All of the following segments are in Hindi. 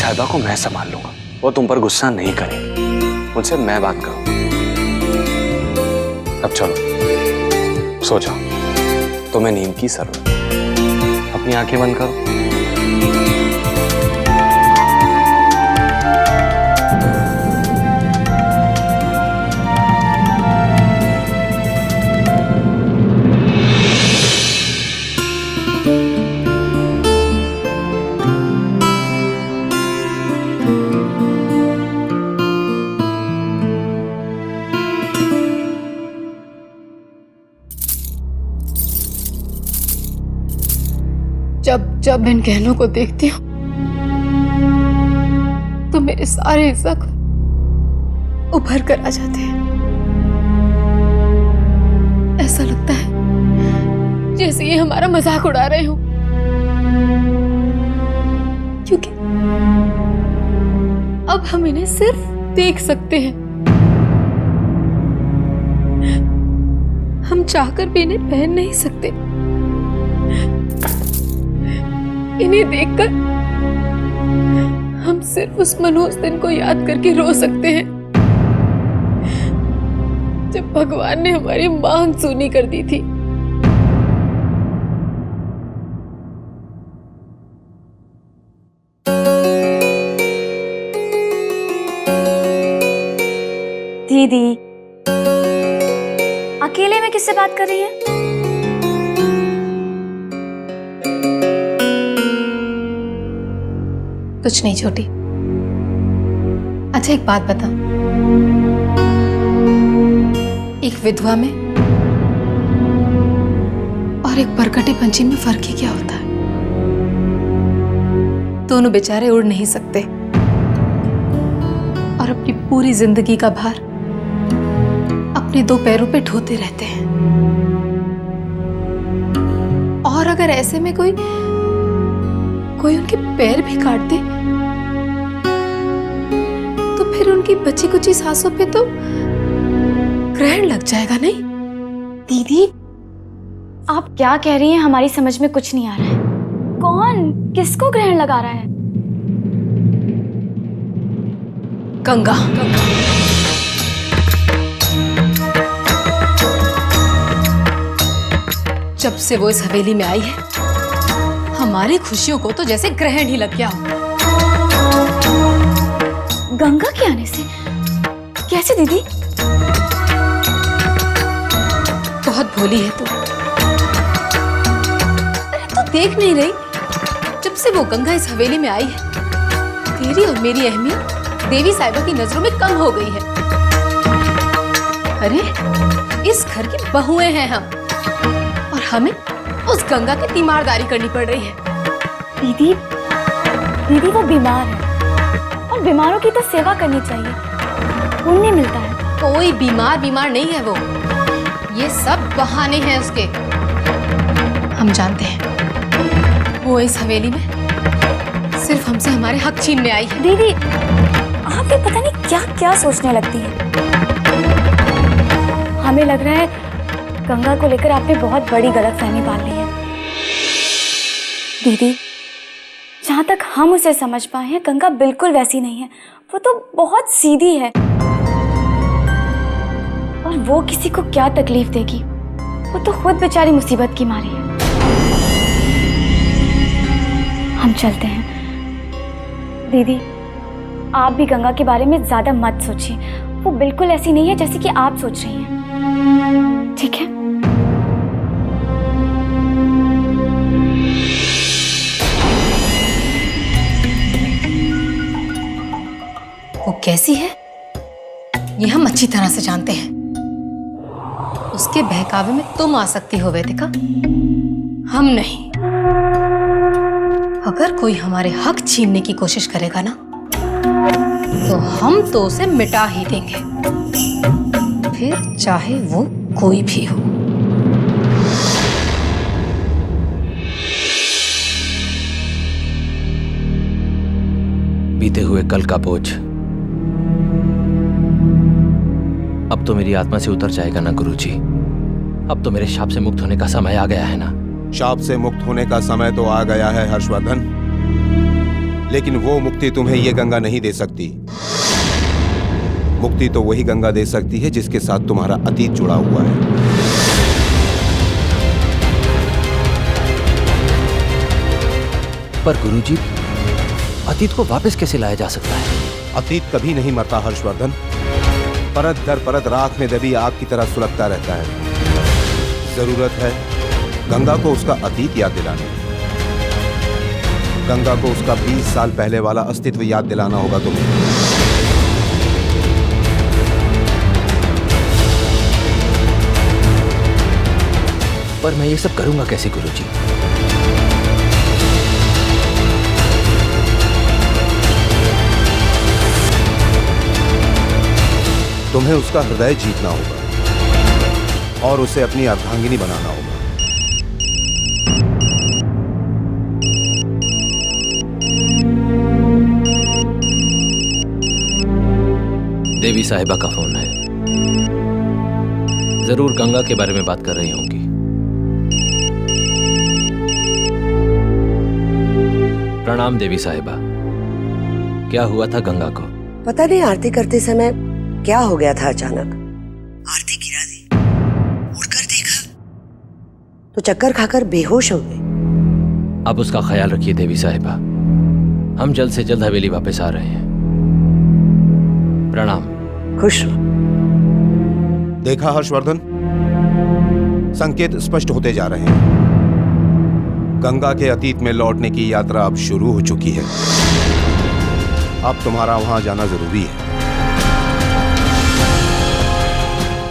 साहिबा को मैं संभाल लूंगा, वो तुम पर गुस्सा नहीं करेंगी, मुझसे मैं बात करूं। अब चलो सो जाओ, तुम्हें नींद की जरूरत है। अपनी आंखें बंद करो। जब इन गहनों को देखती हूँ तो मेरे सारे जख्म उभर कर आ जाते हैं। ऐसा लगता है जैसे ये हमारा मजाक उड़ा रहे हो, क्योंकि अब हम इन्हें सिर्फ देख सकते हैं। हम चाहकर भी इन्हें पहन नहीं सकते। इन्हें देखकर हम सिर्फ उस मनहूस दिन को याद करके रो सकते हैं जब भगवान ने हमारी मांग सूनी कर दी थी। दीदी, अकेले में किससे बात कर रही है? कुछ नहीं छोटी। अच्छा एक बात बता, एक विधवा में और एक परकटे पंछी में फर्क ही क्या होता है? दोनों बेचारे उड़ नहीं सकते और अपनी पूरी जिंदगी का भार अपने दो पैरों पे ढोते रहते हैं। और अगर ऐसे में कोई उनके पैर भी काट दे तो फिर उनकी बची कुची सांसों पे तो ग्रहण लग जाएगा, नहीं? दीदी, आप क्या कह रही हैं? हमारी समझ में कुछ नहीं आ रहा है। कौन किसको ग्रहण लगा रहा है? गंगा। जब से वो इस हवेली में आई है, हमारी खुशियों को तो जैसे ग्रहण ही लग गया हो। गंगा के आने से? कैसे दीदी? बहुत भोली है तू। अरे तू देख नहीं रही? जब से वो गंगा इस हवेली में आई है, तेरी और मेरी अहमियत देवी साहिबा की नजरों में कम हो गई है। अरे इस घर की बहुएं हैं हम, और हमें उस गंगा की तीमारदारी करनी पड़ रही है। दीदी वो बीमार है और बीमारों की तो सेवा करनी चाहिए, पुण्य मिलता है। कोई बीमार नहीं है वो, ये सब बहाने हैं उसके। हम जानते हैं वो इस हवेली में सिर्फ हमसे हमारे हक छीनने आई है। दीदी, आप भी पता नहीं क्या क्या सोचने लगती है। हमें लग रहा है गंगा को लेकर आपने बहुत बड़ी गलतफहमी पाल ली है। दीदी, जहां तक हम उसे समझ पाए हैं, गंगा बिल्कुल वैसी नहीं है। वो तो बहुत सीधी है, और वो किसी को क्या तकलीफ देगी? वो तो खुद बेचारी मुसीबत की मारी है। हम चलते हैं। दीदी, आप भी गंगा के बारे में ज्यादा मत सोचिए। वो बिल्कुल ऐसी नहीं है जैसी कि आप सोच रही हैं, ठीक है? वो कैसी है ये हम अच्छी तरह से जानते हैं। उसके बहकावे में तुम आ सकती हो वैदिका, हम नहीं। अगर कोई हमारे हक छीनने की कोशिश करेगा ना, तो हम तो उसे मिटा ही देंगे, फिर चाहे वो कोई भी हो। बीते हुए कल का बोझ अब तो मेरी आत्मा से उतर जाएगा ना गुरुजी। अब तो मेरे शाप से मुक्त होने का समय आ गया है ना। शाप से मुक्त होने का समय तो आ गया है हर्षवर्धन, लेकिन वो मुक्ति तुम्हें ये गंगा नहीं दे सकती। मुक्ति तो वही गंगा दे सकती है जिसके साथ तुम्हारा अतीत जुड़ा हुआ है। पर गुरुजी, अतीत को वापस कैसे लाया जा सकता है? अतीत कभी नहीं मरता हर्षवर्धन, परत दर परत राख में दबी आग की तरह सुलगता रहता है। जरूरत है गंगा को उसका अतीत याद दिलाने। गंगा को उसका 20 साल पहले वाला अस्तित्व याद दिलाना होगा तुम्हें। पर मैं ये सब करूंगा कैसे गुरुजी? तुम्हें उसका हृदय जीतना होगा और उसे अपनी अर्धांगिनी बनाना होगा। देवी साहिबा का फोन है। जरूर गंगा के बारे में बात कर रही होंगी। प्रणाम देवी साहिबा। क्या हुआ था गंगा को? पता नहीं आरती करते समय क्या हो गया था अचानक। आरती गिरा दी, उठकर देखा तो चक्कर खाकर बेहोश हो गई। अब उसका ख्याल रखिए देवी साहिबा। हम जल्द से जल्द हवेली वापस आ रहे हैं। प्रणाम। खुश रहो। देखा हर्षवर्धन, संकेत स्पष्ट होते जा रहे हैं। गंगा के अतीत में लौटने की यात्रा अब शुरू हो चुकी है। अब तुम्हारा वहां जाना जरूरी है।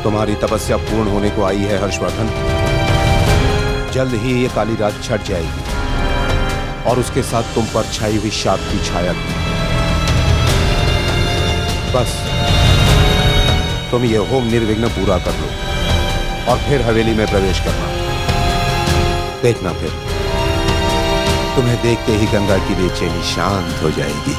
तुम्हारी तपस्या पूर्ण होने को आई है हर्षवर्धन। जल्द ही ये काली रात छट जाएगी और उसके साथ तुम पर छाई हुई शाप की छाया भी। बस तुम ये होम निर्विघ्न पूरा कर लो और फिर हवेली में प्रवेश करना। देखना फिर तुम्हें देखते ही गंगा की बेचैनी शांत हो जाएगी।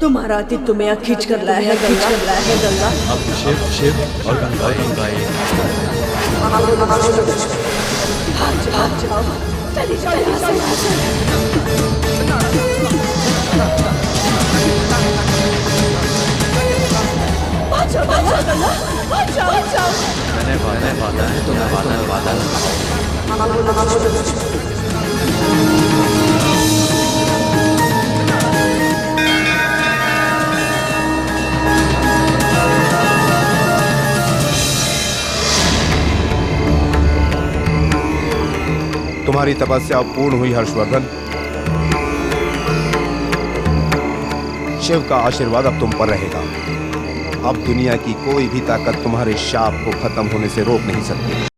तुम्हारा अतीत तुम्हें खींच कर लाया है गंगा। अब शिव शिव और गंगा भाग जाओ, चली जाओ यहाँ से। मैंने वादा है तुम्हें वादा। तुम्हारी तपस्या पूर्ण हुई हर्षवर्धन। शिव का आशीर्वाद अब तुम पर रहेगा। अब दुनिया की कोई भी ताकत तुम्हारे शाप को खत्म होने से रोक नहीं सकती।